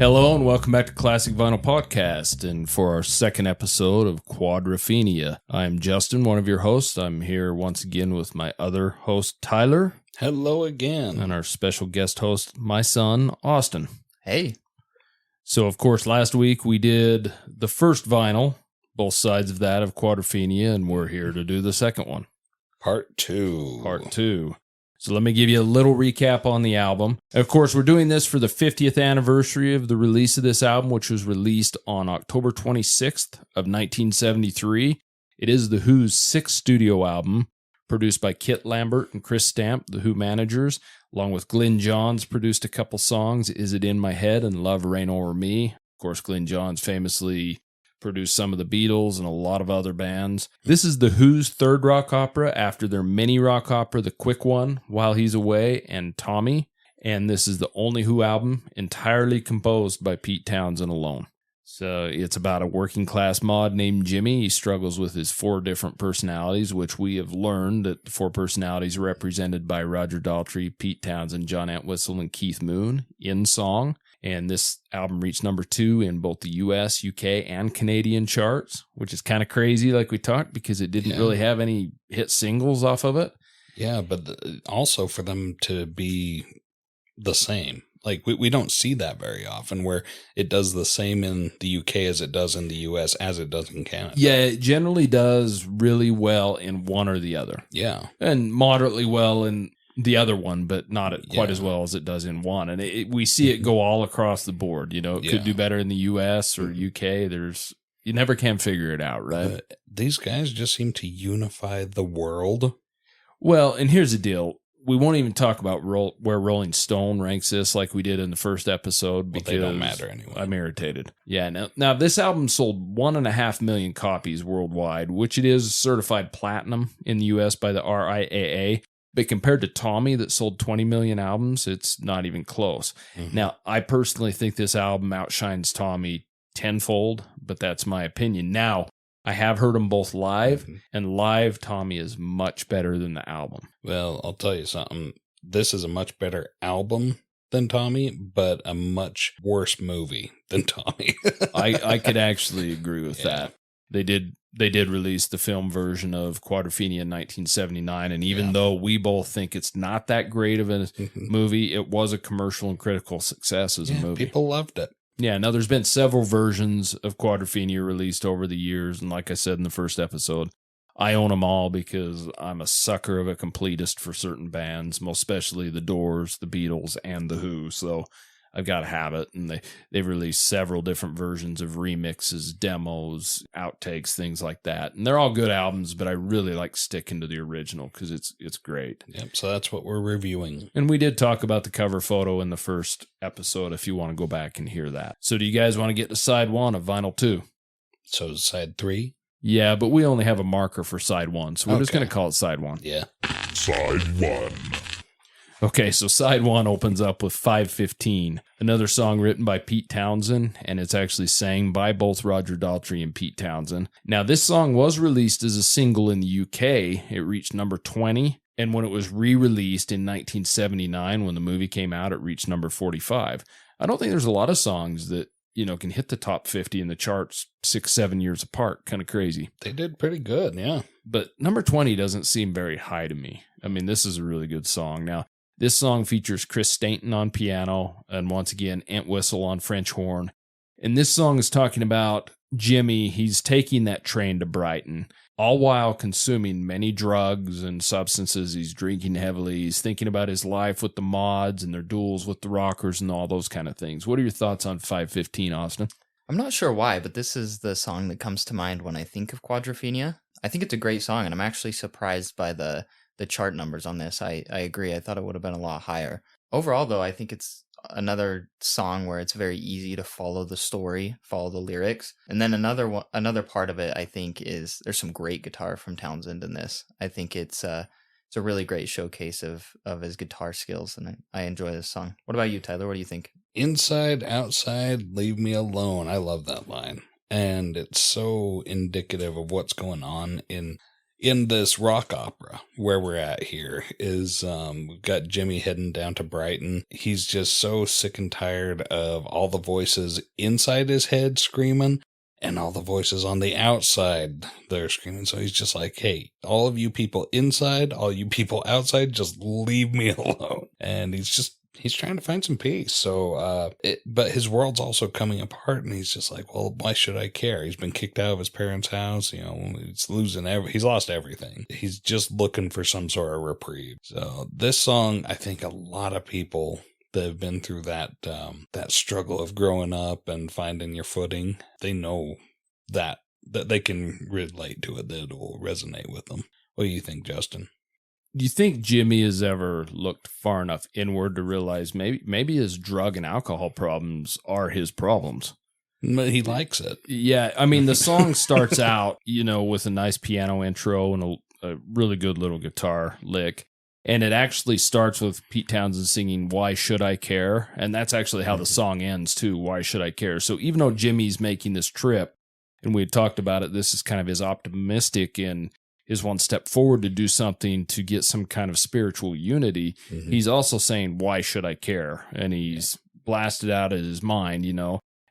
Hello and welcome back to Classic Vinyl Podcast, and for our second episode of Who-Quadrophenia. I'm Justin, one of your hosts. I'm here once again with my other host, Tyler. Hello again. And our special guest host, my son, Austin. Hey. So, of course, last week we did the first vinyl, both sides of that of Quadrophenia, and we're here to do the second one. Part 2. So let me give you a little recap on the album. Of course, we're doing this for the 50th anniversary of the release of this album, which was released on October 26th of 1973. It is The Who's sixth studio album, produced by Kit Lambert and Chris Stamp, the Who managers, along with Glyn Johns produced a couple songs, Is It In My Head and Love Reign O'er Me. Of course, Glyn Johns famously produced some of the Beatles and a lot of other bands. This is The Who's third rock opera after their mini rock opera, The Quick One, While He's Away, and Tommy. And this is the only Who album entirely composed by Pete Townsend alone. So it's about a working class mod named Jimmy. He struggles with his 4 different personalities, which we have learned that the 4 personalities are represented by Roger Daltrey, Pete Townsend, John Entwistle, and Keith Moon in song. And this album reached number 2 in both the US, UK, and Canadian charts, which is kind of crazy, like we talked, because it didn't really have any hit singles off of it. Yeah, but also for them to be the same. Like, we don't see that very often, where it does the same in the UK as it does in the US, as it does in Canada. Yeah, it generally does really well in one or the other. Yeah. And moderately well in the other one, but not quite as well as it does in one. And we see it go all across the board. You know, it could do better in the US or UK. You never can figure it out, right? These guys just seem to unify the world. Well, and here's the deal. We won't even talk about where Rolling Stone ranks this like we did in the first episode because they don't matter anyway. I'm irritated. Yeah. Now this album sold 1.5 million copies worldwide, which it is certified platinum in the US by the RIAA. But compared to Tommy, that sold 20 million albums, it's not even close. Mm-hmm. Now, I personally think this album outshines Tommy tenfold, but that's my opinion. Now, I have heard them both live, and live Tommy is much better than the album. Well, I'll tell you something. This is a much better album than Tommy, but a much worse movie than Tommy. I could actually agree with that. They did release the film version of Quadrophenia in 1979, and even though we both think it's not that great of a movie, it was a commercial and critical success as a movie. People loved it. Yeah, now there's been several versions of Quadrophenia released over the years, and like I said in the first episode, I own them all because I'm a sucker of a completist for certain bands, most especially the Doors, the Beatles, and the Who, so I've got to have it. And they've released several different versions of remixes, demos, outtakes, things like that. And they're all good albums, but I really like sticking to the original because it's great. Yep, so that's what we're reviewing. And we did talk about the cover photo in the first episode if you want to go back and hear that. So do you guys want to get to side 1 of vinyl 2? So side 3? Yeah, but we only have a marker for side 1, so we're just going to call it side 1. Yeah. Side 1. Okay, so side 1 opens up with 515, another song written by Pete Townsend, and it's actually sang by both Roger Daltrey and Pete Townsend. Now, this song was released as a single in the UK. It reached number 20, and when it was re-released in 1979, when the movie came out, it reached number 45. I don't think there's a lot of songs that, can hit the top 50 in the charts 6-7 years apart. Kind of crazy. They did pretty good, yeah. But number 20 doesn't seem very high to me. I mean, this is a really good song. Now, this song features Chris Stainton on piano and once again Entwistle on French horn. And this song is talking about Jimmy. He's taking that train to Brighton, all while consuming many drugs and substances. He's drinking heavily. He's thinking about his life with the mods and their duels with the rockers and all those kind of things. What are your thoughts on 515, Austin? I'm not sure why, but this is the song that comes to mind when I think of Quadrophenia. I think it's a great song, and I'm actually surprised by the chart numbers on this. I agree. I thought it would have been a lot higher. Overall, though, I think it's another song where it's very easy to follow the story, follow the lyrics. And then another part of it, I think, is there's some great guitar from Townsend in this. I think it's a really great showcase of his guitar skills, and I enjoy this song. What about you, Tyler? What do you think? Inside, outside, leave me alone. I love that line. And it's so indicative of what's going on in in this rock opera where we're at here is we've got Jimmy heading down to Brighton. He's just so sick and tired of all the voices inside his head screaming and all the voices on the outside they're screaming. So he's just like, hey, all of you people inside, all you people outside, just leave me alone. And he's trying to find some peace. So, but his world's also coming apart, and he's just like, well, why should I care? He's been kicked out of his parents' house. You know, he's lost everything. He's just looking for some sort of reprieve. So this song, I think a lot of people that have been through that struggle of growing up and finding your footing, they know that they can relate to it, that it will resonate with them. What do you think, Justin? Do you think Jimmy has ever looked far enough inward to realize maybe his drug and alcohol problems are his problems? But he likes it. Yeah, I mean, the song starts out, with a nice piano intro and a really good little guitar lick. And it actually starts with Pete Townsend singing, "Why Should I Care?" And that's actually how the song ends, too, "Why Should I Care?" So even though Jimmy's making this trip, and we had talked about it, this is kind of his optimistic and his one step forward to do something to get some kind of spiritual unity. Mm-hmm. He's also saying, "Why should I care?" And he's blasted out of his mind,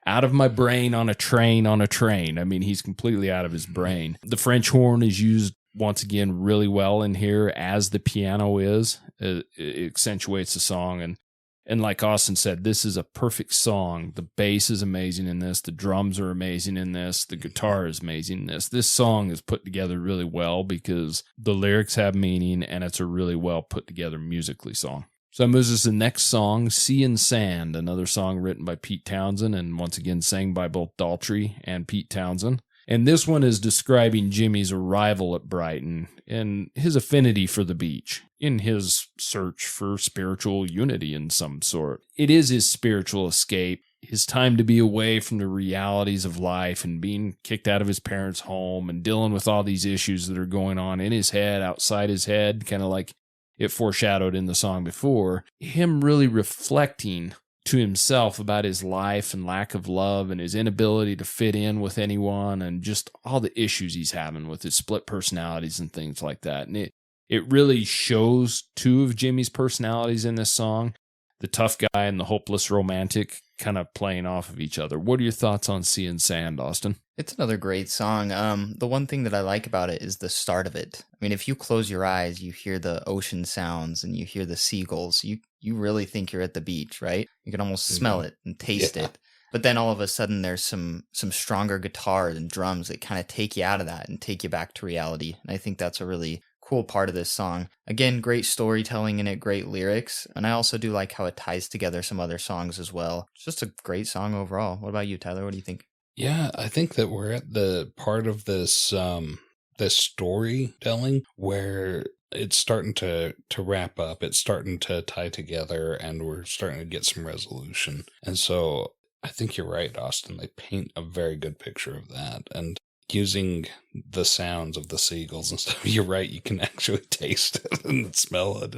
out of my brain on a train. I mean, he's completely out of his brain. The French horn is used once again really well in here, as the piano is. It accentuates the song. And like Austin said, this is a perfect song. The bass is amazing in this. The drums are amazing in this. The guitar is amazing in this. This song is put together really well because the lyrics have meaning, and it's a really well put together musically song. So that moves us to the next song, "Sea and Sand," another song written by Pete Townsend and once again sang by both Daltrey and Pete Townsend. And this one is describing Jimmy's arrival at Brighton and his affinity for the beach in his search for spiritual unity in some sort. It is his spiritual escape, his time to be away from the realities of life and being kicked out of his parents' home and dealing with all these issues that are going on in his head, outside his head, kind of like it foreshadowed in the song before. Him really reflecting to himself about his life and lack of love and his inability to fit in with anyone and just all the issues he's having with his split personalities and things like that. And it really shows two of Jimmy's personalities in this song, the tough guy and the hopeless romantic, kind of playing off of each other. What are your thoughts on "Sea and Sand," Austin? It's another great song. The one thing that I like about it is the start of it. I mean, if you close your eyes, you hear the ocean sounds and you hear the seagulls. You really think you're at the beach, right? You can almost smell it and taste it. But then all of a sudden there's some stronger guitars and drums that kind of take you out of that and take you back to reality. And I think that's a really cool part of this song. Again, great storytelling in it, great lyrics. And I also do like how it ties together some other songs as well. It's just a great song overall. What about you, Tyler? What do you think? Yeah, I think that we're at the part of this this storytelling where it's starting to wrap up. It's starting to tie together, and we're starting to get some resolution. And so I think you're right, Austin. They paint a very good picture of that. And using the sounds of the seagulls and stuff, you're right. You can actually taste it and smell it.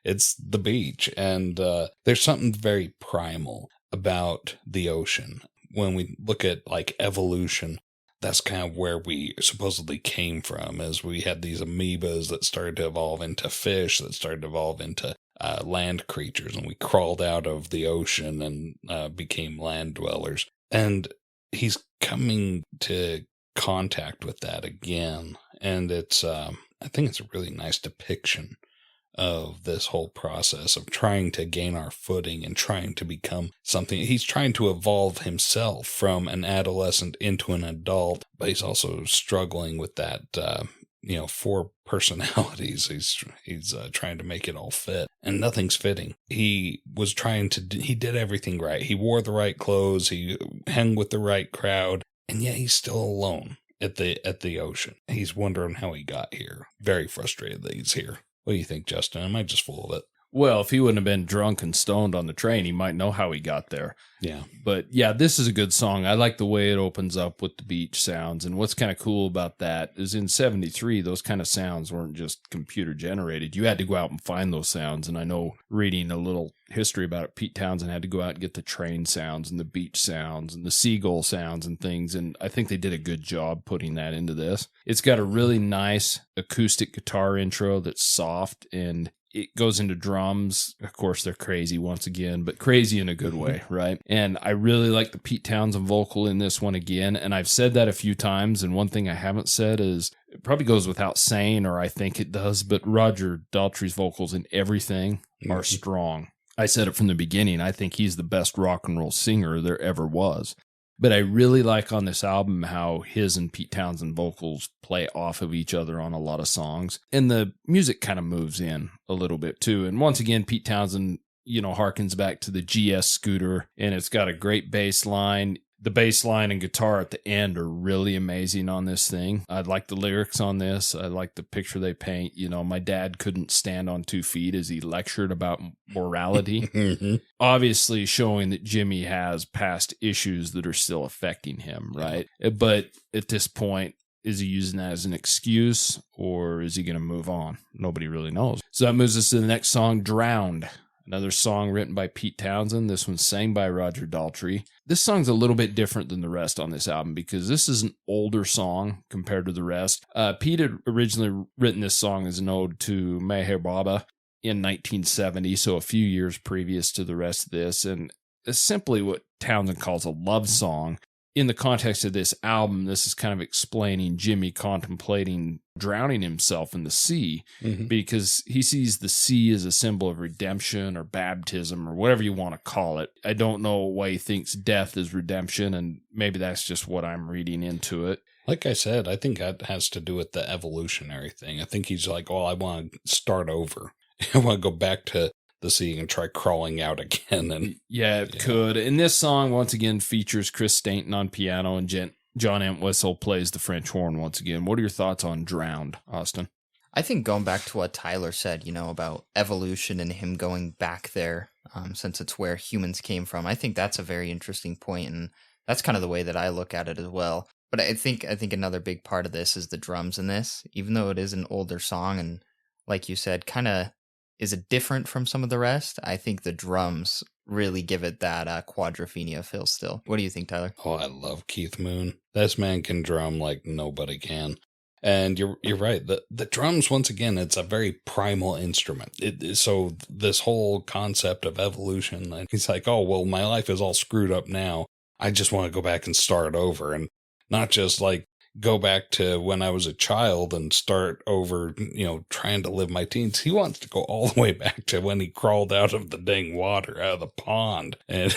It's the beach. And there's something very primal about the ocean. When we look at like evolution, that's kind of where we supposedly came from, as we had these amoebas that started to evolve into fish, that started to evolve into land creatures, and we crawled out of the ocean and became land dwellers. And he's coming to contact with that again, and it's I think it's a really nice depiction of this whole process of trying to gain our footing and trying to become something. He's trying to evolve himself from an adolescent into an adult, but he's also struggling with that, 4 personalities. He's trying to make it all fit, and nothing's fitting. He did everything right. He wore the right clothes. He hung with the right crowd, and yet he's still alone at the ocean. He's wondering how he got here. Very frustrated that he's here. What do you think, Justin? Am I just full of it? Well, if he wouldn't have been drunk and stoned on the train, he might know how he got there. Yeah. But yeah, this is a good song. I like the way it opens up with the beach sounds. And what's kind of cool about that is in 73, those kind of sounds weren't just computer generated. You had to go out and find those sounds. And I know reading a little history about it, Pete Townsend had to go out and get the train sounds and the beach sounds and the seagull sounds and things. And I think they did a good job putting that into this. It's got a really nice acoustic guitar intro that's soft, and it goes into drums. Of course, they're crazy once again, but crazy in a good way, right? And I really like the Pete Townsend vocal in this one again. And I've said that a few times. And one thing I haven't said is, it probably goes without saying, or I think it does, but Roger Daltrey's vocals in everything are strong. I said it from the beginning. I think he's the best rock and roll singer there ever was. But I really like on this album how his and Pete Townsend vocals play off of each other on a lot of songs. And the music kind of moves in a little bit too. And once again, Pete Townsend, harkens back to the GS Scooter, and it's got a great bass line. The bass line and guitar at the end are really amazing on this thing. I like the lyrics on this. I like the picture they paint. My dad couldn't stand on 2 feet as he lectured about morality. Obviously showing that Jimmy has past issues that are still affecting him, right? But at this point, is he using that as an excuse, or is he going to move on? Nobody really knows. So that moves us to the next song, Drowned. Another song written by Pete Townsend. This one's sang by Roger Daltrey. This song's a little bit different than the rest on this album because this is an older song compared to the rest. Pete had originally written this song as an ode to Meher Baba in 1970, so a few years previous to the rest of this. And it's simply what Townsend calls a love song. In the context of this album, this is kind of explaining Jimmy contemplating drowning himself in the sea because he sees the sea as a symbol of redemption or baptism or whatever you want to call it. I don't know why he thinks death is redemption, and maybe that's just what I'm reading into it. Like I said, I think that has to do with the evolutionary thing. I think he's like, I want to start over. I want to go back to the sea and try crawling out again. And yeah, it could. And this song, once again, features Chris Stainton on piano, and John Entwistle plays the French horn once again. What are your thoughts on Drowned, Austin? I think going back to what Tyler said, about evolution and him going back there, since it's where humans came from, I think that's a very interesting point, and that's kind of the way that I look at it as well. But I think another big part of this is the drums in this, even though it is an older song, and like you said, kind of is it different from some of the rest? I think the drums really give it that Quadrophenia feel still. What do you think, Tyler? Oh, I love Keith Moon. This man can drum like nobody can. And you're right. The drums, once again, it's a very primal instrument. So this whole concept of evolution, like he's like, oh, well, my life is all screwed up now. I just want to go back and start over, and not just like go back to when I was a child and start over, trying to live my teens. He wants to go all the way back to when he crawled out of the dang water, out of the pond, and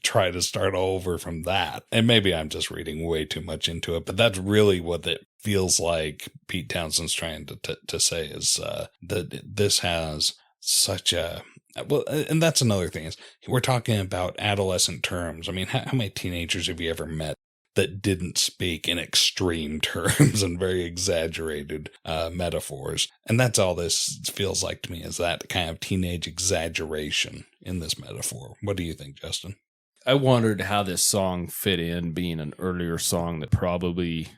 try to start over from that. And maybe I'm just reading way too much into it, but that's really what it feels like Pete Townsend's trying to say is that this has such a... Well, and that's another thing is we're talking about adolescent terms. I mean, how many teenagers have you ever met that didn't speak in extreme terms and very exaggerated metaphors? And that's all this feels like to me, is that kind of teenage exaggeration in this metaphor. What do you think, Justin? I wondered how this song fit in, being an earlier song that probably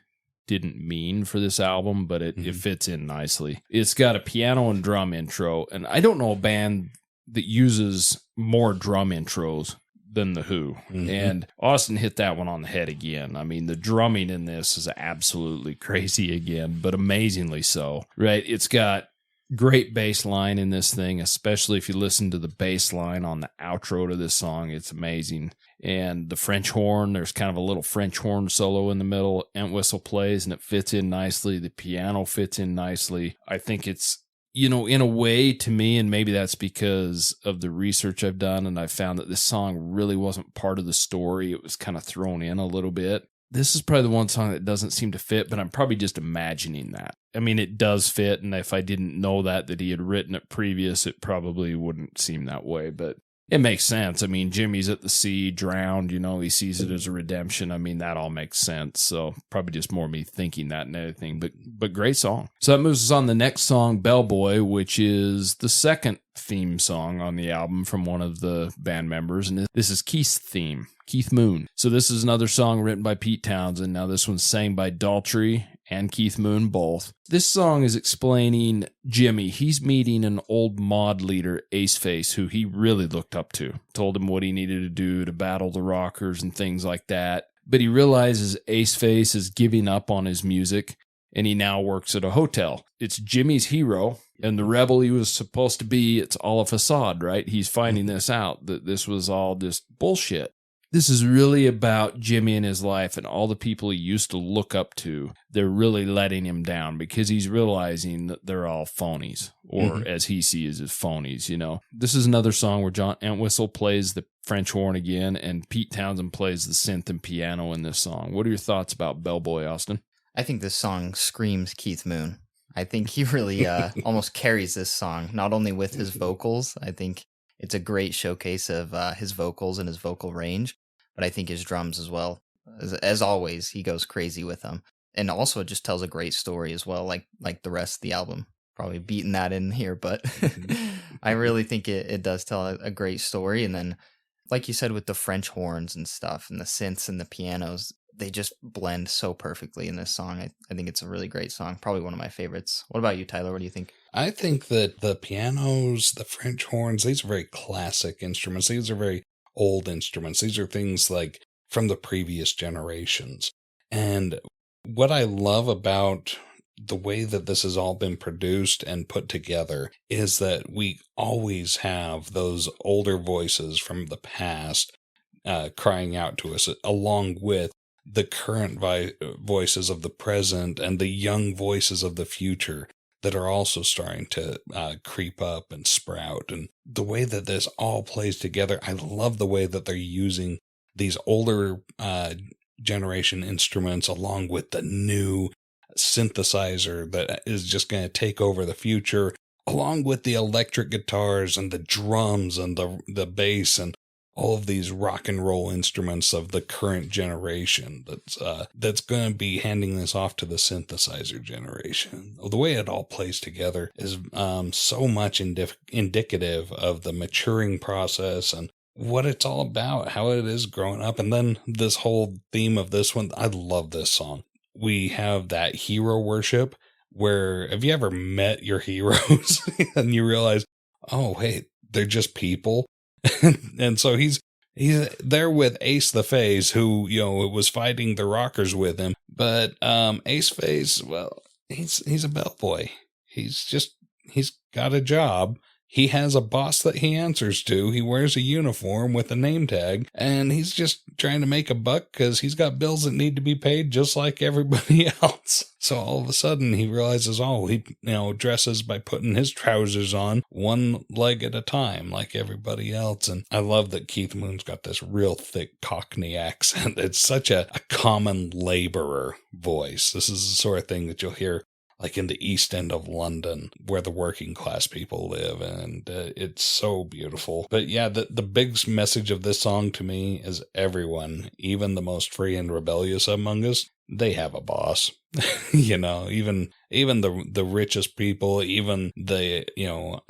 didn't mean for this album, but it fits in nicely. It's got a piano and drum intro, and I don't know a band that uses more drum intros than the Who. And Austin hit that one on the head again. I mean, the drumming in this is absolutely crazy again, but amazingly so, right? It's got great bass line in this thing, especially if you listen to the bass line on the outro to this song. It's amazing. And the French horn, there's kind of a little French horn solo in the middle. Entwistle plays, and it fits in nicely. The piano fits in nicely. I think it's, in a way, to me, and maybe that's because of the research I've done, and I found that this song really wasn't part of the story. It was kind of thrown in a little bit. This is probably the one song that doesn't seem to fit, but I'm probably just imagining that. I mean, it does fit, and if I didn't know that he had written it previous, it probably wouldn't seem that way. But It makes sense. I mean, Jimmy's at the sea, drowned, he sees it as a redemption. I mean, that all makes sense. So probably just more me thinking that and everything, but great song. So that moves us on the next song, Bellboy, which is the second theme song on the album from one of the band members. And this is Keith's theme, Keith Moon. So this is another song written by Pete Townsend. Now this one's sang by Daltrey and Keith Moon both. This song is explaining Jimmy. He's meeting an old mod leader, Ace Face, who he really looked up to. Told him what he needed to do to battle the rockers and things like that. But he realizes Ace Face is giving up on his music, and he now works at a hotel. It's Jimmy's hero, and the rebel he was supposed to be, it's all a facade, right? He's finding this out, that this was all just bullshit. This is really about Jimmy and his life and all the people he used to look up to. They're really letting him down because he's realizing that they're all phonies, or as he sees as phonies, This is another song where John Entwistle plays the French horn again, and Pete Townsend plays the synth and piano in this song. What are your thoughts about Bellboy, Austin? I think this song screams Keith Moon. I think he really almost carries this song, not only with his vocals. I think it's a great showcase of his vocals and his vocal range, but I think his drums as well. As always, he goes crazy with them. And also it just tells a great story as well, like the rest of the album. Probably beating that in here, but I really think it does tell a great story. And then, like you said, with the French horns and stuff and the synths and the pianos, they just blend so perfectly in this song. I think it's a really great song. Probably one of my favorites. What about you, Tyler? What do you think? I think that the pianos, the French horns, these are very classic instruments. These are very old instruments. These are things like from the previous generations. And what I love about the way that this has all been produced and put together is that we always have those older voices from the past crying out to us, along with the current voices of the present and the young voices of the future that are also starting to creep up and sprout. And the way that this all plays together, I love the way that they're using these older generation instruments along with the new synthesizer that is just going to take over the future, along with the electric guitars and the drums and the bass and all of these rock and roll instruments of the current generation that's going to be handing this off to the synthesizer generation. The way it all plays together is so much indicative of the maturing process and what it's all about, how it is growing up. And then this whole theme of this one, I love this song. We have that hero worship where, have you ever met your heroes and you realize, oh, wait, they're just people? And so he's there with Ace the Face, who, was fighting the rockers with him. But Ace Face, well, he's a bellboy. He's got a job. He has a boss that he answers to. He wears a uniform with a name tag, and he's just trying to make a buck because he's got bills that need to be paid just like everybody else. So all of a sudden he realizes, he dresses by putting his trousers on one leg at a time like everybody else. And I love that Keith Moon's got this real thick Cockney accent. It's such a common laborer voice. This is the sort of thing that you'll hear like in the East End of London, where the working class people live, and it's so beautiful. But yeah, the big message of this song to me is everyone, even the most free and rebellious among us, they have a boss. Even the richest people, even the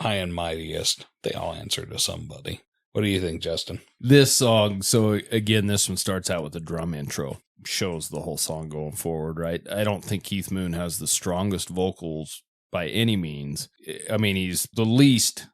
high and mightiest, they all answer to somebody. What do you think, Justin? This song, so again, this one starts out with a drum intro. Shows the whole song going forward, right? I don't think Keith Moon has the strongest vocals by any means. I mean, he's the least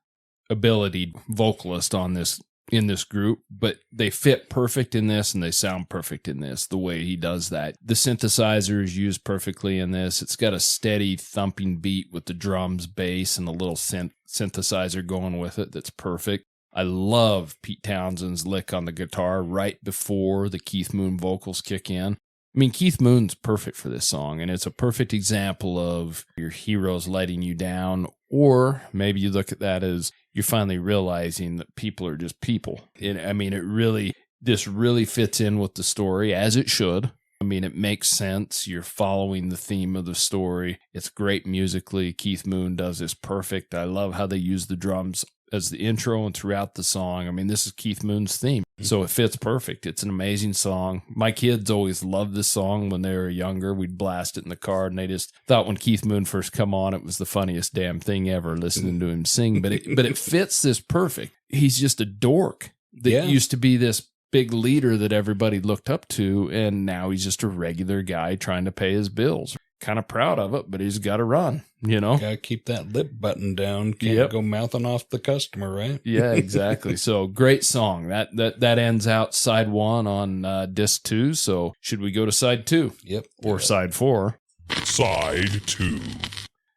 ability vocalist in this group, but they fit perfect in this and they sound perfect in this, the way he does that. The synthesizer is used perfectly in this. It's got a steady thumping beat with the drums, bass, and a little synthesizer going with it that's perfect. I love Pete Townsend's lick on the guitar right before the Keith Moon vocals kick in. I mean, Keith Moon's perfect for this song, and it's a perfect example of your heroes letting you down, or maybe you look at that as you're finally realizing that people are just people. This really fits in with the story, as it should. I mean, it makes sense. You're following the theme of the story. It's great musically. Keith Moon does this perfect. I love how they use the drums as the intro and throughout the song. I mean, this is Keith Moon's theme, so it fits perfect. It's an amazing song. My kids always loved this song when they were younger. We'd blast it in the car, and they just thought when Keith Moon first come on, it was the funniest damn thing ever listening to him sing. But it fits this perfect. He's just a dork that used to be this big leader that everybody looked up to, and now he's just a regular guy trying to pay his bills. Kind of proud of it, but he's got to run, Gotta keep that lip button down. Can't go mouthing off the customer, right? Yeah, exactly. So great song. That ends out side 1 on disc 2. So should we go to side 2? Yep. Or side 4? Side 2.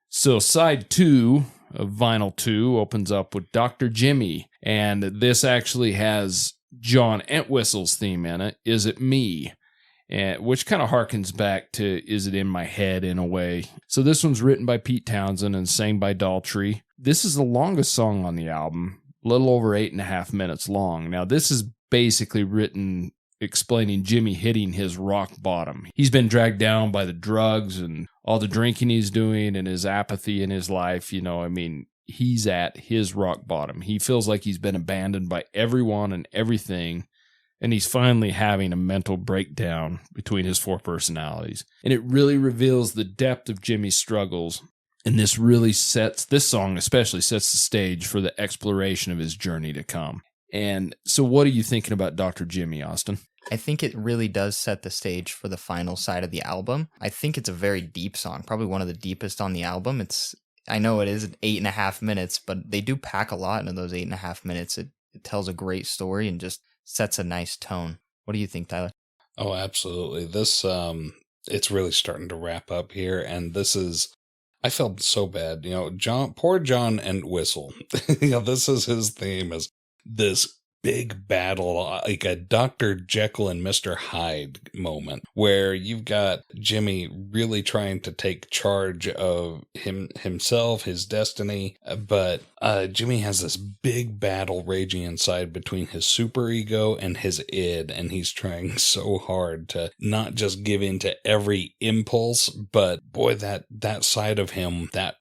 So side 2 of vinyl 2 opens up with Dr. Jimmy, and this actually has John Entwistle's theme in it, Is It Me? Which kind of harkens back to Is It In My Head in a way. So this one's written by Pete Townsend and sang by Daltrey. This is the longest song on the album, a little over 8.5 minutes long. Now, this is basically written explaining Jimmy hitting his rock bottom. He's been dragged down by the drugs and all the drinking he's doing and his apathy in his life. He's at his rock bottom. He feels like he's been abandoned by everyone and everything. And he's finally having a mental breakdown between his 4 personalities. And it really reveals the depth of Jimmy's struggles. And this song especially sets the stage for the exploration of his journey to come. And so what are you thinking about Dr. Jimmy, Austin? I think it really does set the stage for the final side of the album. I think it's a very deep song, probably one of the deepest on the album. I know it is 8.5 minutes, but they do pack a lot into those 8.5 minutes. It tells a great story and just sets a nice tone. What do you think, Tyler? Oh, absolutely. This, it's really starting to wrap up here. And I felt so bad, poor John Entwistle. This is his theme, is this big battle, like a Dr. Jekyll and Mr. Hyde moment, where you've got Jimmy really trying to take charge of himself, his destiny, but Jimmy has this big battle raging inside between his superego and his id, and he's trying so hard to not just give in to every impulse, but boy, that side of him, that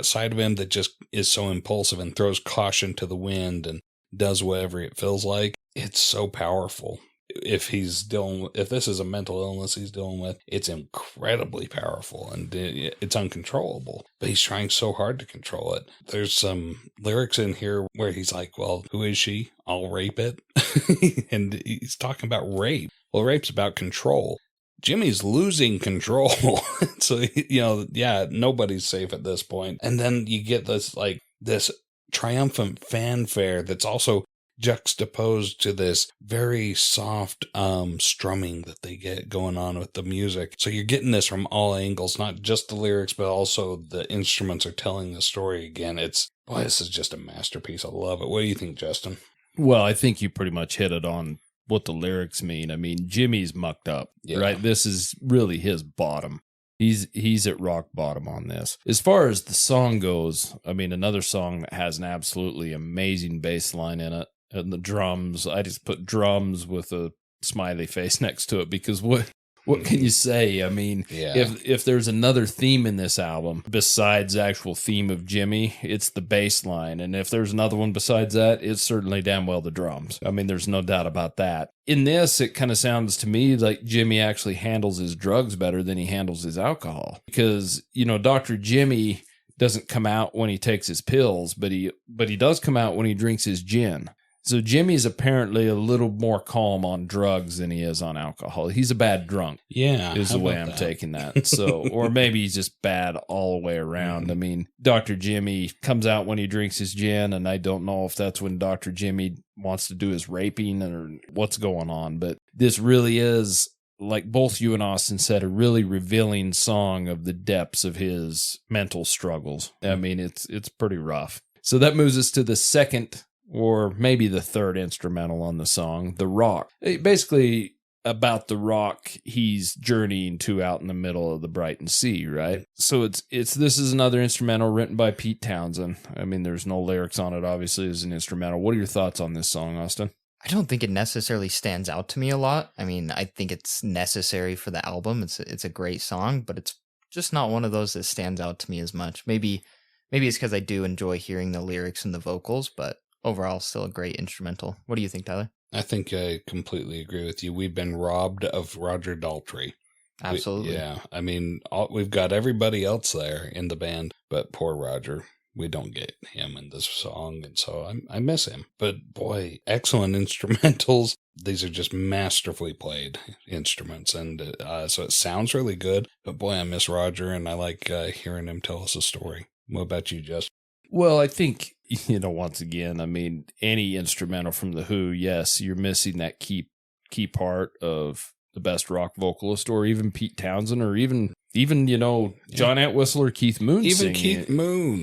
side of him that just is so impulsive and throws caution to the wind and does whatever it feels like. It's so powerful. If this is a mental illness he's dealing with, it's incredibly powerful and it's uncontrollable. But he's trying so hard to control it. There's some lyrics in here where he's like, well, who is she? I'll rape it. And he's talking about rape. Well, rape's about control. Jimmy's losing control. So, nobody's safe at this point. And then you get this triumphant fanfare that's also juxtaposed to this very soft strumming that they get going on with the music. So you're getting this from all angles, not just the lyrics, but also the instruments are telling the story again. This is just a masterpiece. I love it. What do you think, Justin? Well, I think you pretty much hit it on what the lyrics mean. I mean, Jimmy's mucked up, right? This is really his bottom. He's at rock bottom on this. As far as the song goes, I mean, another song that has an absolutely amazing bass line in it. And the drums, I just put drums with a smiley face next to it because what can you say? I mean, if there's another theme in this album besides the actual theme of Jimmy, it's the bass line. And if there's another one besides that, it's certainly damn well the drums. I mean, there's no doubt about that. In this, it kind of sounds to me like Jimmy actually handles his drugs better than he handles his alcohol. Because, Dr. Jimmy doesn't come out when he takes his pills, but he does come out when he drinks his gin. So Jimmy's apparently a little more calm on drugs than he is on alcohol. He's a bad drunk. Yeah. Is the way I'm taking that. So, or maybe he's just bad all the way around. I mean, Dr. Jimmy comes out when he drinks his gin, and I don't know if that's when Dr. Jimmy wants to do his raping or what's going on. But this really is, like both you and Austin said, a really revealing song of the depths of his mental struggles. I mean, it's pretty rough. So that moves us to the second, or maybe the third instrumental on the song, The Rock. Basically about the rock he's journeying to out in the middle of the Brighton Sea, right? So this is another instrumental written by Pete Townsend. I mean, there's no lyrics on it, obviously, as an instrumental. What are your thoughts on this song, Austin? I don't think it necessarily stands out to me a lot. I mean, I think it's necessary for the album. It's a great song, but it's just not one of those that stands out to me as much. Maybe Maybe it's because I do enjoy hearing the lyrics and the vocals, but overall, still a great instrumental. What do you think, Tyler? I think I completely agree with you. We've been robbed of Roger Daltrey. Absolutely. I mean, we've got everybody else there in the band, but poor Roger. We don't get him in this song, and so I miss him. But boy, excellent instrumentals. These are just masterfully played instruments, and so it sounds really good. But boy, I miss Roger, and I like hearing him tell us a story. What about you, Justin? Well, I think, once again, I mean, any instrumental from The Who, yes, you're missing that key part of the best rock vocalist, or even Pete Townsend, or even John Entwistle or Keith Moon even singing Keith it, Moon,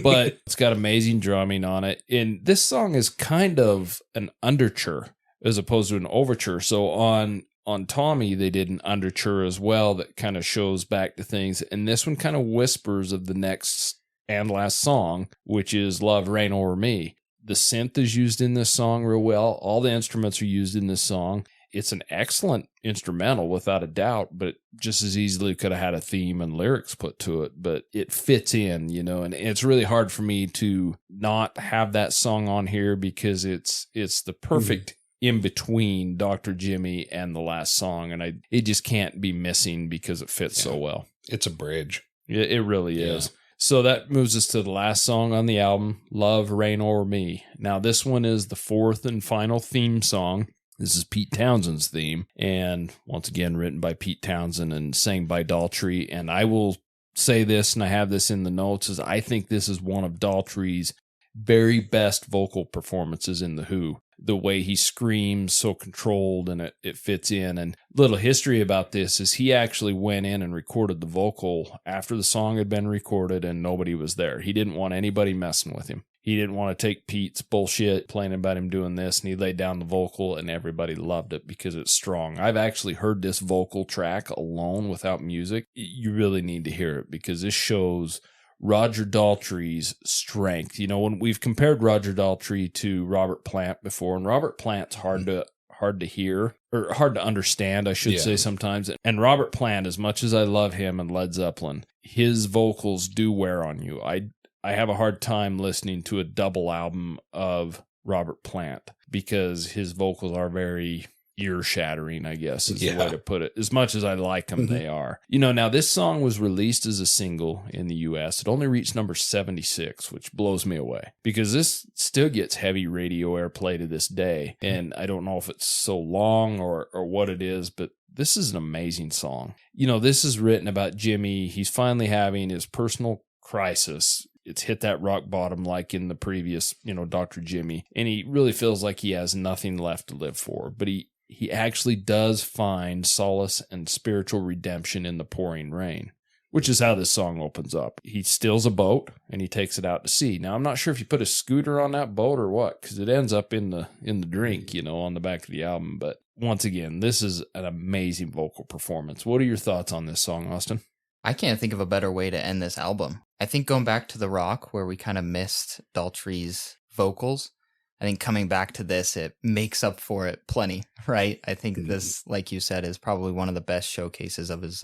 but it's got amazing drumming on it. And this song is kind of an underture as opposed to an overture. So on Tommy, they did an underture as well that kind of shows back to things. And this one kind of whispers of the next and last song, which is Love Reign O'er Me. The synth is used in this song real well. All the instruments are used in this song. It's an excellent instrumental without a doubt, but just as easily could have had a theme and lyrics put to it, but it fits in, and it's really hard for me to not have that song on here because it's the perfect in between Dr. Jimmy and the last song, and it just can't be missing because it fits so well. It's a bridge. It really is. So that moves us to the last song on the album, Love Reign O'er Me. Now this one is the fourth and final theme song. This is Pete Townsend's theme, and once again, written by Pete Townsend and sang by Daltrey. And I will say this, and I have this in the notes, is I think this is one of Daltrey's very best vocal performances in The Who. The way he screams, so controlled, and it fits in. And little history about this is he actually went in and recorded the vocal after the song had been recorded and nobody was there. He didn't want anybody messing with him. He didn't want to take Pete's bullshit, playing about him doing this, and he laid down the vocal, and everybody loved it because it's strong. I've actually heard this vocal track alone without music. You really need to hear it because this shows Roger Daltrey's strength. When we've compared Roger Daltrey to Robert Plant before, and Robert Plant's hard to hear, or hard to understand, I should say sometimes. And Robert Plant, as much as I love him and Led Zeppelin, his vocals do wear on you. I have a hard time listening to a double album of Robert Plant because his vocals are very ear-shattering, I guess is the way to put it. As much as I like them, they are. Now this song was released as a single in the U.S. It only reached number 76, which blows me away because this still gets heavy radio airplay to this day. And I don't know if it's so long or what it is, but this is an amazing song. This is written about Jimmy. He's finally having his personal crisis. It's hit that rock bottom like in the previous, Dr. Jimmy. And he really feels like he has nothing left to live for. But he actually does find solace and spiritual redemption in the pouring rain, which is how this song opens up. He steals a boat and he takes it out to sea. Now, I'm not sure if you put a scooter on that boat or what, because it ends up in the drink, on the back of the album. But once again, this is an amazing vocal performance. What are your thoughts on this song, Austin? I can't think of a better way to end this album. I think going back to The Rock, where we kind of missed Daltrey's vocals, I think coming back to this, it makes up for it plenty, right? I think this, like you said, is probably one of the best showcases of his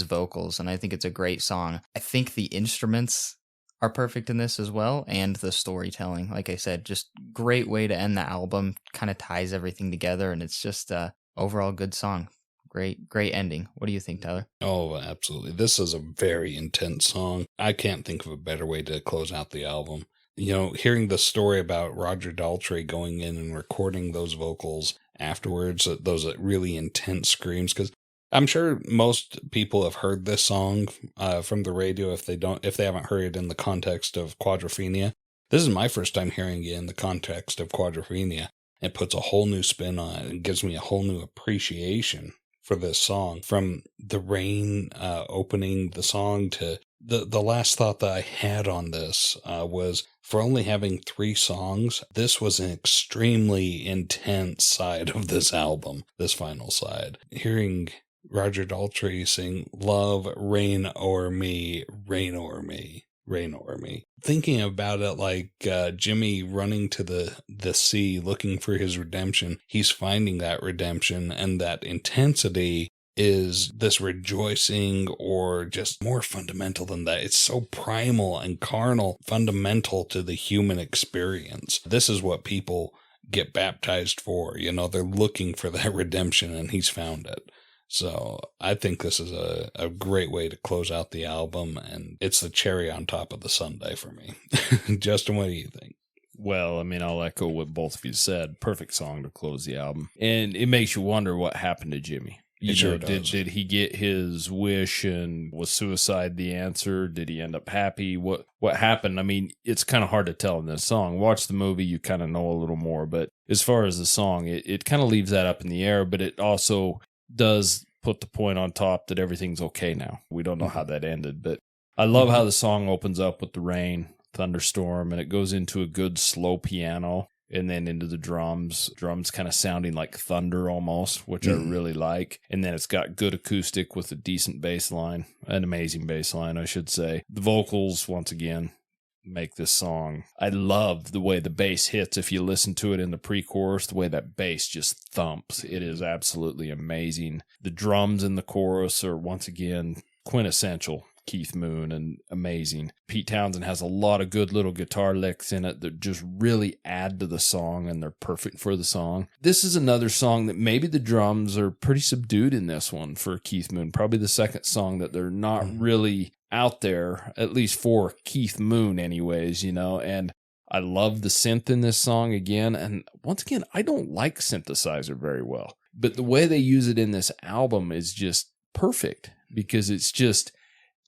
vocals, and I think it's a great song. I think the instruments are perfect in this as well, and the storytelling. Like I said, just great way to end the album, kind of ties everything together, and it's just a overall good song. Great ending. What do you think, Tyler? Oh, absolutely. This is a very intense song. I can't think of a better way to close out the album. Hearing the story about Roger Daltrey going in and recording those vocals afterwards, those really intense screams, because I'm sure most people have heard this song from the radio if they haven't heard it in the context of Quadrophenia. This is my first time hearing it in the context of Quadrophenia. It puts a whole new spin on it and gives me a whole new appreciation for this song. From the rain opening the song to the last thought that I had on this was, for only having 3 songs, this was an extremely intense side of this album, this final side. Hearing Roger Daltrey sing "Love, Reign O'er Me, Reign O'er Me, Reign O'er Me." Thinking about it like Jimmy running to the sea looking for his redemption. He's finding that redemption, and that intensity is this rejoicing, or just more fundamental than that. It's so primal and carnal, fundamental to the human experience. This is what people get baptized for. You know, they're looking for that redemption, and he's found it. So I think this is a great way to close out the album, and it's the cherry on top of the sundae for me. Justin, what do you think? Well, I mean, I'll echo what both of you said. Perfect song to close the album. And it makes you wonder what happened to Jimmy. Did he get his wish, and was suicide the answer? Did he end up happy? What happened? I mean, it's kind of hard to tell in this song. Watch the movie, you kind of know a little more. But as far as the song, it kind of leaves that up in the air, but it also does put the point on top that everything's okay now. We don't know how that ended, but I love how the song opens up with the rain, thunderstorm, and it goes into a good slow piano and then into the drums kind of sounding like thunder almost, which I really like. And then it's got good acoustic with a decent bass line, an amazing bass line, I should say. The vocals, once again, make this song. I love the way the bass hits. If you listen to it in the pre-chorus, the way that bass just thumps, it is absolutely amazing. The drums in the chorus are, once again, quintessential Keith Moon and amazing. Pete Townsend has a lot of good little guitar licks in it that just really add to the song, and they're perfect for the song. This is another song that maybe the drums are pretty subdued in this one for Keith Moon. Probably the second song that they're not really out there, at least for Keith Moon anyways, you know. And I love the synth in this song again. And once again, I don't like synthesizer very well, but the way they use it in this album is just perfect, because it's just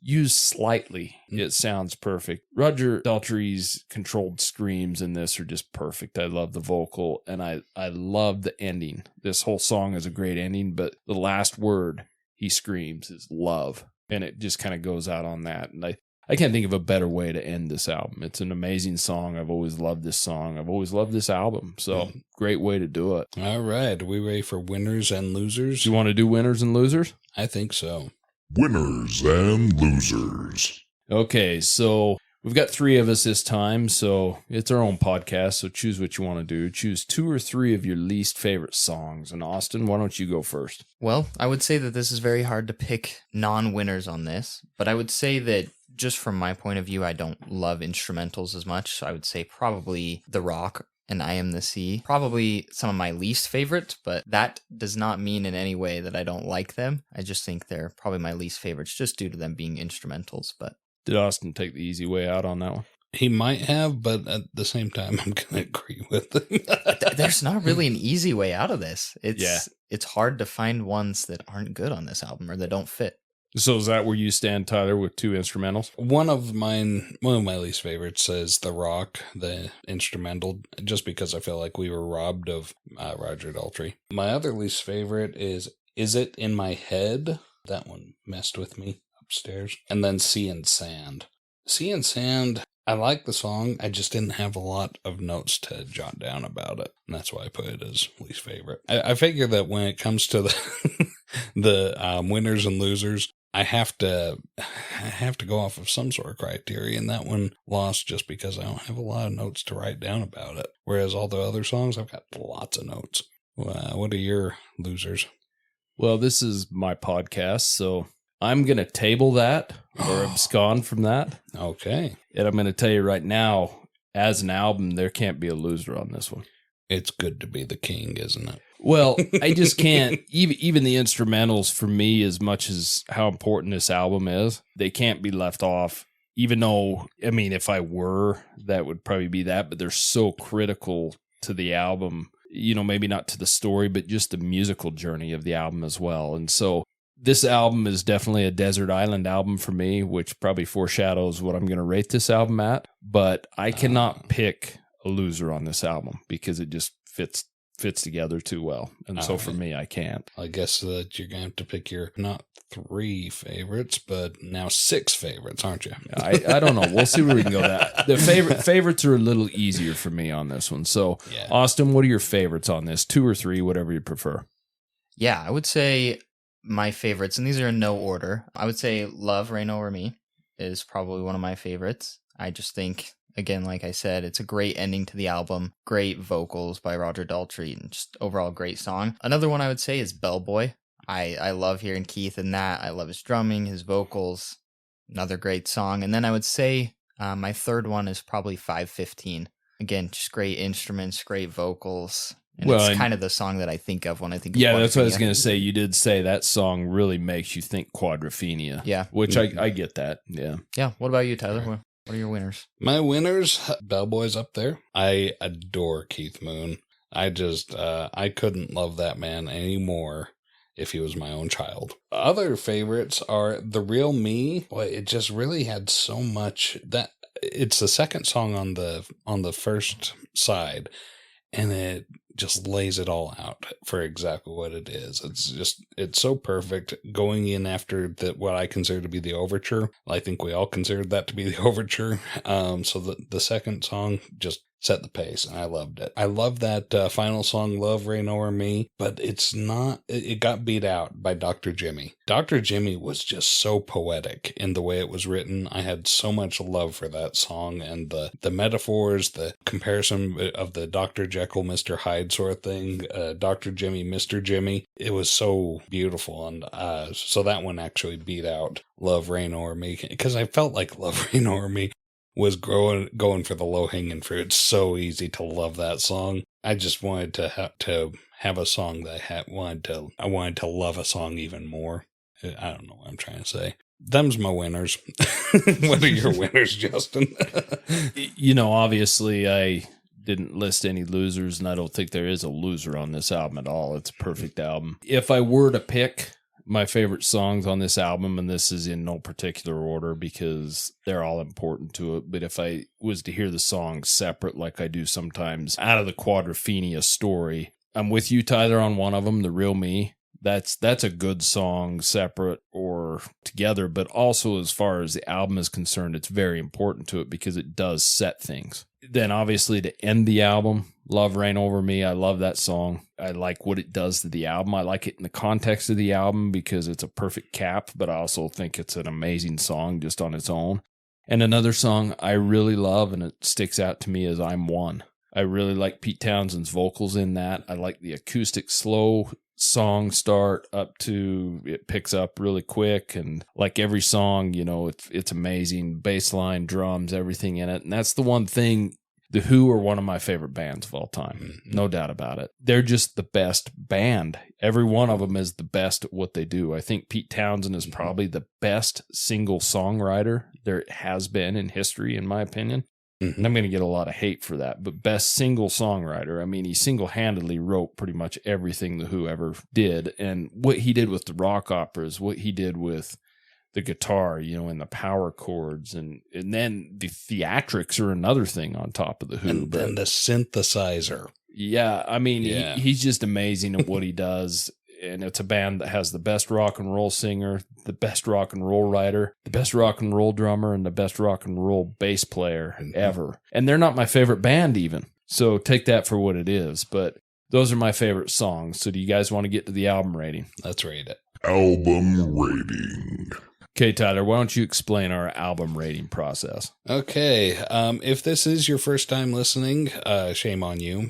used slightly. It sounds perfect. Roger Daltrey's controlled screams in this are just perfect. I love the vocal, and I love the ending. This whole song is a great ending, but the last word he screams is love. And it just kind of goes out on that. And I can't think of a better way to end this album. It's an amazing song. I've always loved this song. I've always loved this album. So great way to do it. All right. Are we ready for winners and losers? Do you want to do winners and losers? I think so. Winners and losers. Okay, so we've got 3 of us this time, so it's our own podcast, so choose what you want to do. Choose 2 or 3 of your least favorite songs. And Austin, why don't you go first? Well, I would say that this is very hard to pick non-winners on this, but I would say that just from my point of view, I don't love instrumentals as much. I would say probably The Rock and I Am the Sea. Probably some of my least favorite, but that does not mean in any way that I don't like them. I just think they're probably my least favorites just due to them being instrumentals. But did Austin take the easy way out on that one? He might have, but at the same time, I'm going to agree with him. There's not really an easy way out of this. It's hard to find ones that aren't good on this album or that don't fit. So is that where you stand, Tyler, with 2 instrumentals? One of my least favorites is The Rock, the instrumental, just because I feel like we were robbed of Roger Daltrey. My other least favorite is It in My Head? That one messed with me upstairs. And then Sea and Sand. Sea and Sand, I like the song. I just didn't have a lot of notes to jot down about it. And that's why I put it as least favorite. I figure that when it comes to the winners and losers, I have to go off of some sort of criteria, and that one lost just because I don't have a lot of notes to write down about it. Whereas all the other songs, I've got lots of notes. What are your losers? Well, this is my podcast, so I'm going to table that or abscond from that. Okay. And I'm going to tell you right now, as an album, there can't be a loser on this one. It's good to be the king, isn't it? Well, I just can't, even the instrumentals for me, as much as how important this album is, they can't be left off, even though, I mean, if I were, that would probably be that, but they're so critical to the album, you know, maybe not to the story, but just the musical journey of the album as well. And so this album is definitely a desert island album for me, which probably foreshadows what I'm going to rate this album at, but I cannot pick a loser on this album because it just fits together too well. And so for me, I can't. I guess that you're going to have to pick your not 3 favorites, but now 6 favorites, aren't you? I don't know. We'll see where we can go with that. The favorites are a little easier for me on this one. So, yeah. Austin, what are your favorites on this? 2 or 3, whatever you prefer. Yeah, I would say my favorites, and these are in no order. I would say Love, Reign Over Me is probably one of my favorites. I just think, again, like I said, it's a great ending to the album. Great vocals by Roger Daltrey and just overall great song. Another one I would say is Bellboy. I love hearing Keith in that. I love his drumming, his vocals. Another great song. And then I would say my third one is probably 515. Again, just great instruments, great vocals. And it's kind of the song that I think of when I think of Yeah, that's what I was going to say. You did say that song really makes you think Quadrophenia. Yeah. Which I get that. Yeah. Yeah. What about you, Tyler? What are your winners? My winners, Bellboy's up there. I adore Keith Moon. I couldn't love that man anymore if he was my own child. Other favorites are The Real Me. Boy, it just really had so much that it's the second song on the first side, and it just lays it all out for exactly what it is. It's so perfect going in after what I consider to be the overture. I think we all considered that to be the overture. So the second song just set the pace, and I loved it. I love that final song, Love Reign Over Me, but it got beat out by Dr. Jimmy. Dr. Jimmy was just so poetic in the way it was written. I had so much love for that song, and the metaphors, the comparison of the Dr. Jekyll, Mr. Hyde sort of thing, Dr. Jimmy, Mr. Jimmy. It was so beautiful, and so that one actually beat out Love Reign Over Me, because I felt like Love Reign Over Me was going for the low-hanging fruit. It's so easy to love that song. I just wanted to have a song that I wanted to love a song even more. I don't know what I'm trying to say. Them's my winners. What are your winners, Justin? Obviously I didn't list any losers, and I don't think there is a loser on this album at all. It's a perfect album. If I were to pick my favorite songs on this album, and this is in no particular order because they're all important to it, but if I was to hear the songs separate like I do sometimes out of the Quadrophenia story, I'm with you, Tyler, on one of them, The Real Me. That's a good song separate or together, but also as far as the album is concerned, it's very important to it because it does set things. Then obviously to end the album, Love Reign Over Me. I love that song. I like what it does to the album. I like it in the context of the album because it's a perfect cap, but I also think it's an amazing song just on its own. And another song I really love, and it sticks out to me, is I'm One. I really like Pete Townshend's vocals in that. I like the acoustic slow song start up to it picks up really quick, and like every song, it's amazing. Bass line, drums, everything in it. And that's the one thing. The Who are one of my favorite bands of all time. No doubt about it. They're just the best band. Every one of them is the best at what they do. I think Pete Townsend is probably the best single songwriter there has been in history, in my opinion. And I'm going to get a lot of hate for that, but best single songwriter. I mean, he single-handedly wrote pretty much everything The Who ever did. And what he did with the rock operas, what he did with the guitar, and the power chords, and then the theatrics are another thing on top of The Who. And then the synthesizer. Yeah, I mean, he's just amazing at what he does. And it's a band that has the best rock and roll singer, the best rock and roll writer, the best rock and roll drummer, and the best rock and roll bass player ever. And they're not my favorite band even. So take that for what it is. But those are my favorite songs. So do you guys want to get to the album rating? Let's rate it. Album rating. Okay, Tyler, why don't you explain our album rating process? Okay. If this is your first time listening, shame on you.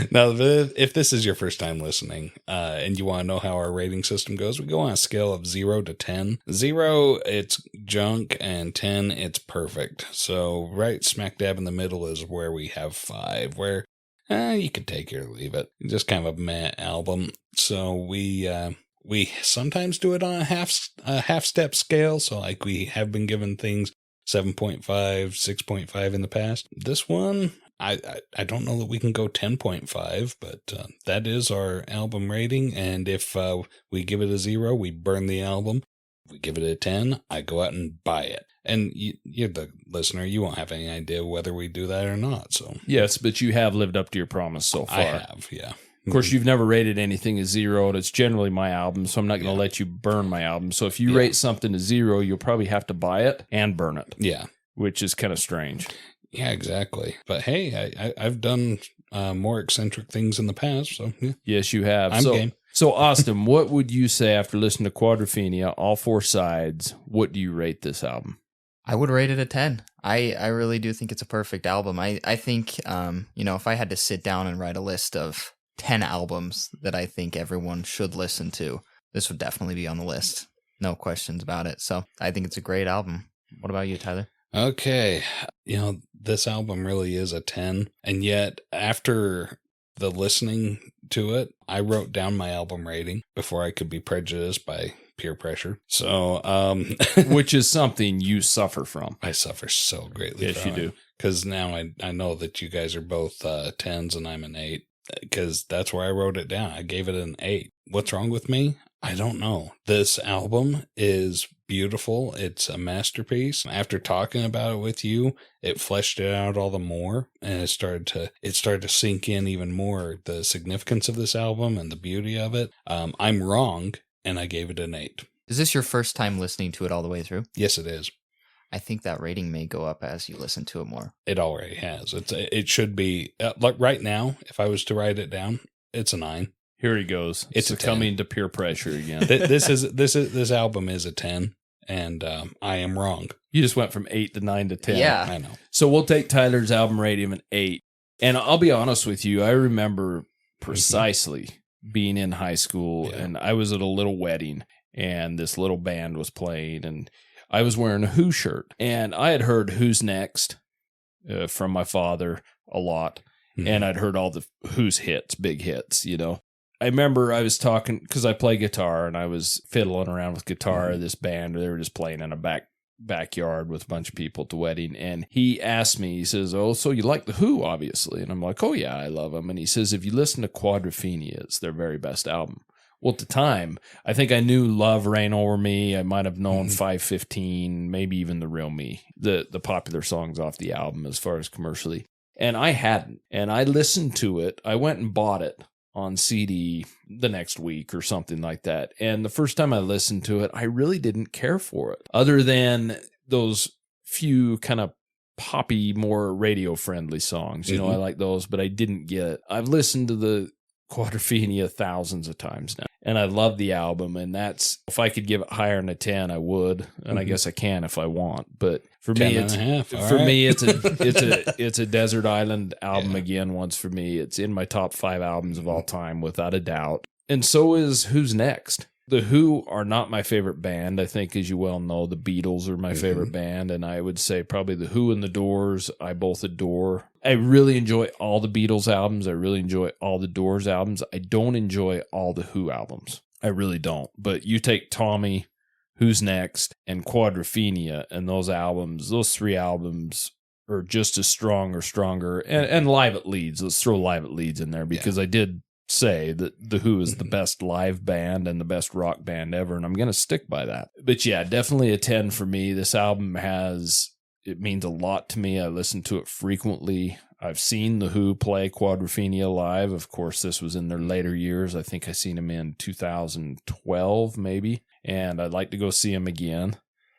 Now, if this is your first time listening, and you want to know how our rating system goes, we go on a scale of 0 to 10. 0, it's junk, and 10, it's perfect. So right smack dab in the middle is where we have 5, where you can take it or leave it. Just kind of a meh album. So we sometimes do it on a half step scale. So like we have been given things 7.5, 6.5 in the past. This one, I don't know that we can go 10.5, but that is our album rating. And if we give it a 0, we burn the album. If we give it a 10, I go out and buy it. And you're the listener. You won't have any idea whether we do that or not. So yes, but you have lived up to your promise so far. I have, yeah. Of course, you've never rated anything as 0, and it's generally my album, so I'm not going to let you burn my album. So if you rate something to 0, you'll probably have to buy it and burn it. Yeah. Which is kind of strange. Yeah, exactly. But hey, I've done more eccentric things in the past, so yeah. Yes, you have. I'm game. So, Austin, what would you say after listening to Quadrophenia, all 4 sides, what do you rate this album? I would rate it a 10. I really do think it's a perfect album. I think, if I had to sit down and write a list of 10 albums that I think everyone should listen to, this would definitely be on the list. No questions about it. So I think it's a great album. What about you, Tyler? Okay. This album really is a 10. And yet, after the listening to it, I wrote down my album rating before I could be prejudiced by peer pressure. So, which is something you suffer from. I suffer so greatly. Yes, from you do. Because now I know that you guys are both 10s and I'm an 8. Because that's where I wrote it down. I gave it an 8. What's wrong with me? I don't know. This album is beautiful. It's a masterpiece. After talking about it with you, it fleshed it out all the more, and it started to sink in even more the significance of this album and the beauty of it. I'm wrong, and I gave it an 8. Is this your first time listening to it all the way through? Yes, it is. I think that rating may go up as you listen to it more. It already has. It should be like right now. If I was to write it down, it's a 9. Here he goes. It's succumbing to peer pressure again. This album is a 10, and I am wrong. You just went from 8 to 9 to 10. Yeah. I know. So we'll take Tyler's album rating of an 8. And I'll be honest with you, I remember precisely being in high school, and I was at a little wedding, and this little band was playing, and I was wearing a Who shirt. And I had heard Who's Next from my father a lot, and I'd heard all the Who's hits, big hits, I remember I was talking, because I play guitar, and I was fiddling around with guitar this band. They were just playing in a backyard with a bunch of people at the wedding. And he asked me, he says, "Oh, so you like the Who, obviously?" And I'm like, "Oh, yeah, I love them." And he says, "If you listen to Quadrophenia, it's their very best album." Well, at the time, I think I knew Love Reign Over Me. I might have known 515, maybe even The Real Me, the popular songs off the album as far as commercially. And I hadn't. And I listened to it. I went and bought it on CD the next week or something like that. And the first time I listened to it, I really didn't care for it, other than those few kind of poppy, more radio friendly songs. I like those, but I didn't get it. I've listened to the Quadrophenia thousands of times now, and I love the album. And that's, if I could give it higher than a 10, I would. And I guess I can if I want. But for me, it's a desert island album again. Once for me, it's in my top 5 albums of all time, without a doubt. And so is Who's Next. The Who are not my favorite band. I think, as you well know, the Beatles are my favorite band, and I would say probably the Who and the Doors I both adore. I really enjoy all the Beatles albums. I really enjoy all the Doors albums. I don't enjoy all the Who albums. I really don't. But you take Tommy, Who's Next, and Quadrophenia, and those 3 albums are just as strong or stronger. And Live at Leeds. Let's throw Live at Leeds in there, because I did say that the Who is the best live band and the best rock band ever, and I'm going to stick by that. But yeah, definitely a 10 for me. This album it means a lot to me. I listen to it frequently. I've seen the Who play Quadrophenia live. Of course, this was in their later years. I think I seen them in 2012 maybe, and I'd like to go see them again.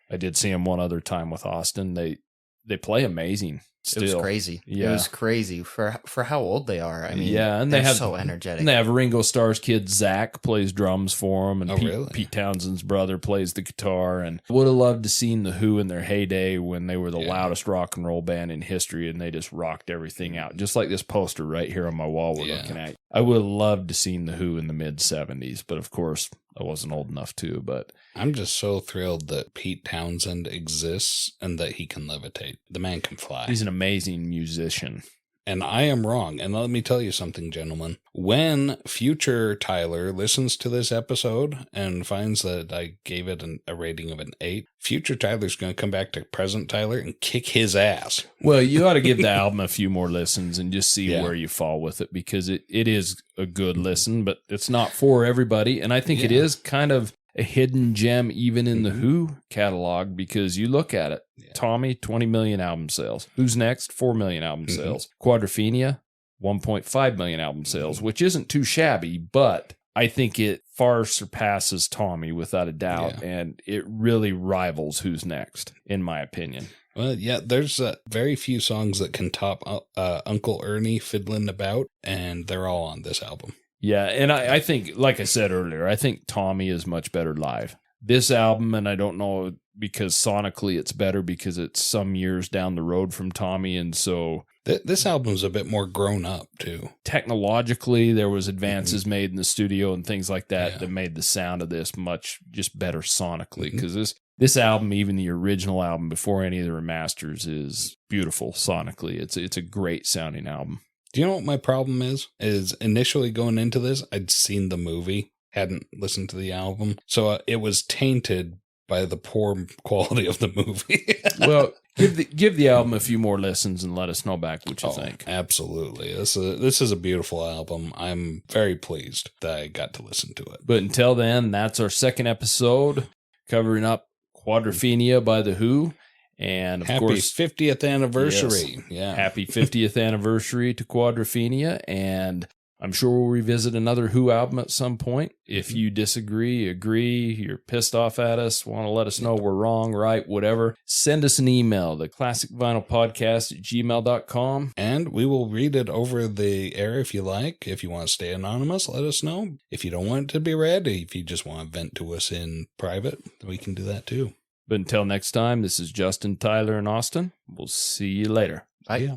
I did see them one other time with Austin. They play amazing. Still. It was crazy. Yeah. It was crazy for how old they are. I mean, and they're so energetic. And they have Ringo Starr's kid Zach plays drums for them, and Pete Townshend's brother plays the guitar. And would have loved to seen the Who in their heyday when they were the loudest rock and roll band in history, and they just rocked everything out. Just like this poster right here on my wall we're looking at. I would have loved to seen the Who in the mid 70s, but of course I wasn't old enough to. But I'm just so thrilled that Pete Townsend exists and that he can levitate. The man can fly. He's an amazing musician. And I am wrong. And let me tell you something, gentlemen. When future Tyler listens to this episode and finds that I gave it a rating of an 8, future Tyler's going to come back to present Tyler and kick his ass. Well, you ought to give the album a few more listens and just see where you fall with it, because it is a good listen, but it's not for everybody. And I think it is kind of a hidden gem even in the Who catalog, because you look at it. Tommy, 20 million album sales. Who's Next? 4 million album sales. Quadrophenia, 1.5 million album sales, which isn't too shabby, but I think it far surpasses Tommy without a doubt, and it really rivals Who's Next, in my opinion. Well, yeah, there's very few songs that can top Uncle Ernie Fiddlin' About, and they're all on this album. Yeah, and I think, like I said earlier, I think Tommy is much better live. This album, and I don't know, because sonically it's better because it's some years down the road from Tommy, and so This album's a bit more grown up, too. Technologically, there was advances made in the studio and things like that Yeah. that made the sound of this much just better sonically. Because this album, even the original album before any of the remasters, is beautiful sonically. It's a great sounding album. Do you know what my problem is? Is initially going into this, I'd seen the movie, hadn't listened to the album. So it was tainted by the poor quality of the movie. Well, give the album a few more listens and let us know back what you think. Absolutely. This is a beautiful album. I'm very pleased that I got to listen to it. But until then, that's our second episode covering up Quadrophenia by The Who. And of Happy course, 50th anniversary. Yes, Yeah. happy 50th anniversary to Quadrophenia. And I'm sure we'll revisit another Who album at some point. If you disagree, agree, you're pissed off at us, want to let us know we're wrong, right, whatever, send us an email, the classicvinylpodcast@gmail.com. And we will read it over the air if you like. If you want to stay anonymous, let us know. If you don't want it to be read, if you just want to vent to us in private, we can do that too. But until next time, this is Justin, Tyler, and Austin. We'll see you later. Bye. Yeah.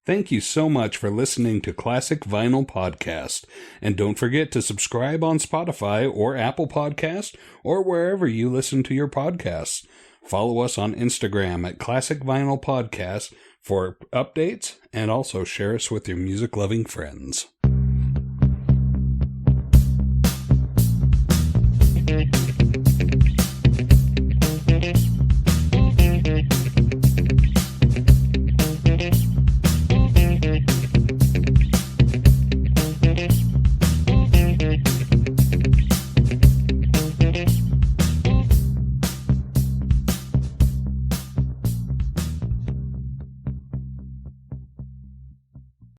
Thank you so much for listening to Classic Vinyl Podcast. And don't forget to subscribe on Spotify or Apple Podcast or wherever you listen to your podcasts. Follow us on Instagram at Classic Vinyl Podcast for updates, and also share us with your music-loving friends.